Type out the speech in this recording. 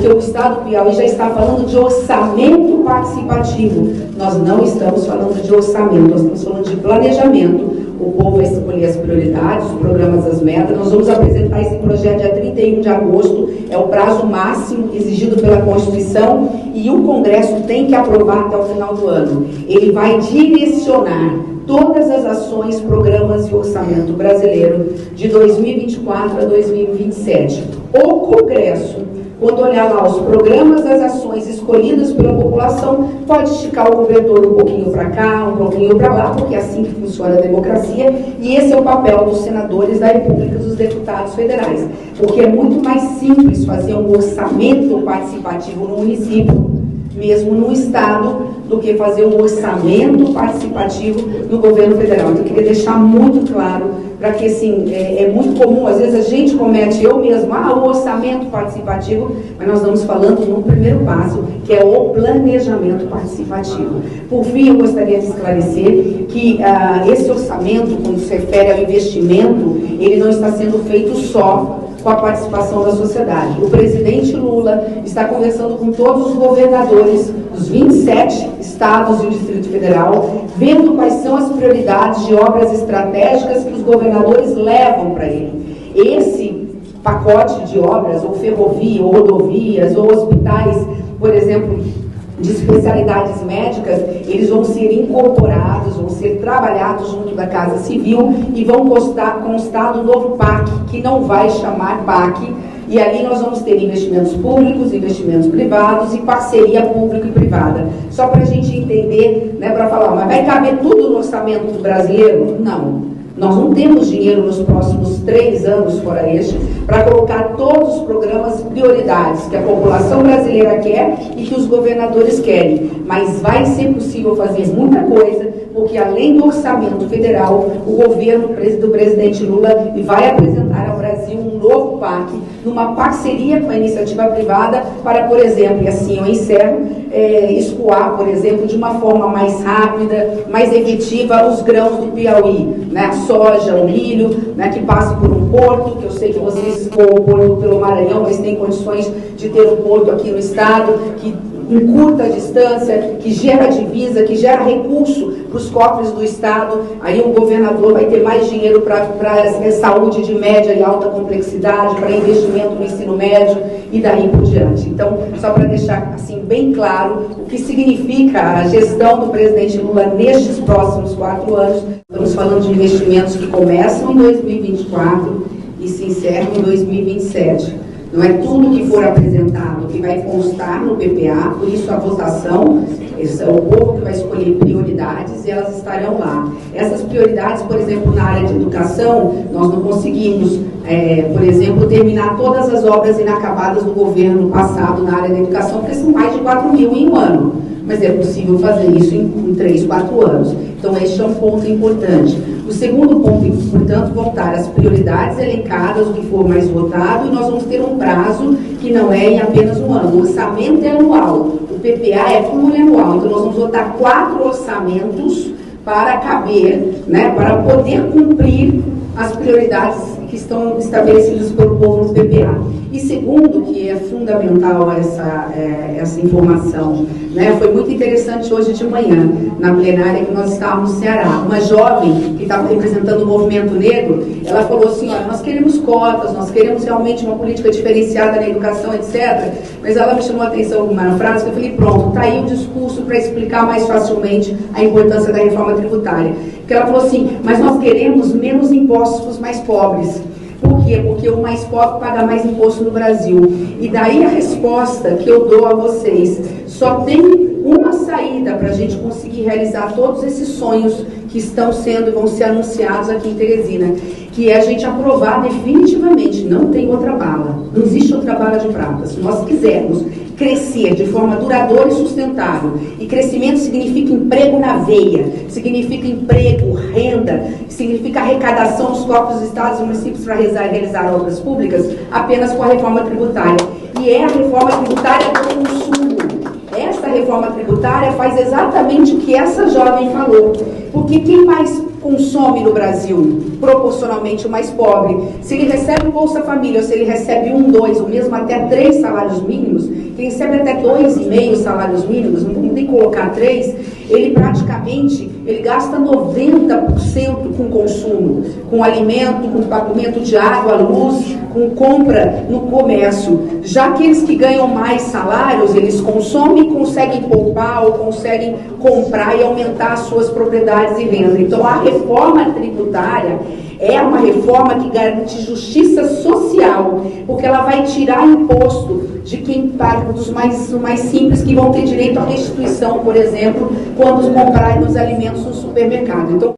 porque o Estado do Piauí já está falando de orçamento participativo. Nós não estamos falando de orçamento, nós estamos falando de planejamento. O povo vai escolher as prioridades, os programas, as metas. Nós vamos apresentar esse projeto dia 31 de agosto, é o prazo máximo exigido pela Constituição, e o Congresso tem que aprovar até o final do ano. Ele vai direcionar todas as ações, programas e orçamento brasileiro de 2024 a 2027. O Congresso, quando olhar lá os programas, as ações escolhidas pela população, pode esticar o cobertor um pouquinho para cá, um pouquinho para lá, porque é assim que funciona a democracia, e esse é o papel dos senadores da República, dos deputados federais, porque é muito mais simples fazer um orçamento participativo no município, mesmo no Estado, do que fazer um orçamento participativo no governo federal. Então, eu queria deixar muito claro, para que, assim, é muito comum, às vezes a gente comete, eu mesmo, o orçamento participativo, mas nós estamos falando no primeiro passo, que é o planejamento participativo. Por fim, eu gostaria de esclarecer que esse orçamento, quando se refere ao investimento, ele não está sendo feito só com a participação da sociedade. O presidente Lula está conversando com todos os governadores dos 27 estados e o Distrito Federal, vendo quais são as prioridades de obras estratégicas que os governadores levam para ele. Esse pacote de obras, ou ferrovia, ou rodovias, ou hospitais, por exemplo, de especialidades médicas, eles vão ser incorporados, vão ser trabalhados junto da Casa Civil e vão constar do novo PAC, que não vai chamar PAC, e ali nós vamos ter investimentos públicos, investimentos privados e parceria pública e privada. Só para a gente entender, né, para falar, mas vai caber tudo no orçamento brasileiro? Não. Nós não temos dinheiro nos próximos 3 anos, fora este, para colocar todos os programas prioridades que a população brasileira quer e que os governadores querem. Mas vai ser possível fazer muita coisa, porque além do orçamento federal, o governo do presidente Lula vai apresentar ao Brasil um novo PAC, numa parceria com a iniciativa privada, para, por exemplo, e assim eu encerro, escoar, por exemplo, de uma forma mais rápida, mais efetiva, os grãos do Piauí, né? A soja, o milho, né? Que passa por um porto, que eu sei que vocês escoam o porto pelo Maranhão, mas tem condições de ter um porto aqui no estado, que encurta a distância, que gera divisa, que gera recurso para os cofres do Estado. Aí o governador vai ter mais dinheiro para saúde de média e alta complexidade, para investimento no ensino médio e daí por diante. Então, só para deixar assim bem claro o que significa a gestão do presidente Lula nestes próximos 4 anos. Estamos falando de investimentos que começam em 2024 e se encerram em 2027. Não é tudo que for apresentado que vai constar no PPA, por isso a votação, é o povo que vai escolher prioridades e elas estarão lá. Essas prioridades, por exemplo, na área de educação, nós não conseguimos, por exemplo, terminar todas as obras inacabadas do governo passado na área da educação, porque são mais de 4 mil em um ano. Mas é possível fazer isso em 3, 4 anos. Então, este é um ponto importante. O segundo ponto, portanto, voltar às prioridades elencadas, o que for mais votado, e nós vamos ter um prazo que não é em apenas um ano. O orçamento é anual, o PPA é plurianual. Então, nós vamos votar 4 orçamentos para caber, né, para poder cumprir as prioridades que estão estabelecidas pelo povo no PPA. E segundo, que é fundamental essa informação, né? Foi muito interessante hoje de manhã, na plenária que nós estávamos no Ceará. Uma jovem que estava representando o movimento negro, ela falou assim, olha, nós queremos cotas, nós queremos realmente uma política diferenciada na educação, etc. Mas ela me chamou a atenção com uma frase que eu falei, pronto, está aí o discurso para explicar mais facilmente a importância da reforma tributária. Porque ela falou assim, mas nós queremos menos impostos para os mais pobres. Por quê? Porque o mais pobre paga mais imposto no Brasil. E daí a resposta que eu dou a vocês, só tem uma saída para a gente conseguir realizar todos esses sonhos que estão sendo e vão ser anunciados aqui em Teresina, que é a gente aprovar definitivamente, não tem outra bala, não existe outra bala de prata. Se nós quisermos crescer de forma duradoura e sustentável, e crescimento significa emprego na veia, significa emprego, renda, significa arrecadação dos cofres dos estados e municípios para realizar obras públicas, apenas com a reforma tributária. E é a reforma tributária do consumo. Essa reforma tributária faz exatamente o que essa jovem falou, porque quem mais consome no Brasil? Proporcionalmente o mais pobre. Se ele recebe o Bolsa Família, ou se ele recebe 1, 2, ou mesmo até 3 salários mínimos, quem recebe até 2,5 salários mínimos, não vamos nem colocar 3, ele praticamente gasta 90% com consumo, com alimento, com pagamento de água, luz, com compra no comércio. Já aqueles que ganham mais salários, eles consomem e conseguem poupar ou conseguem comprar e aumentar as suas propriedades e vendas. Então a reforma tributária é uma reforma que garante justiça social, porque ela vai tirar imposto de quem paga, dos mais simples, que vão ter direito à restituição, por exemplo, quando comprarem os alimentos no supermercado. Então,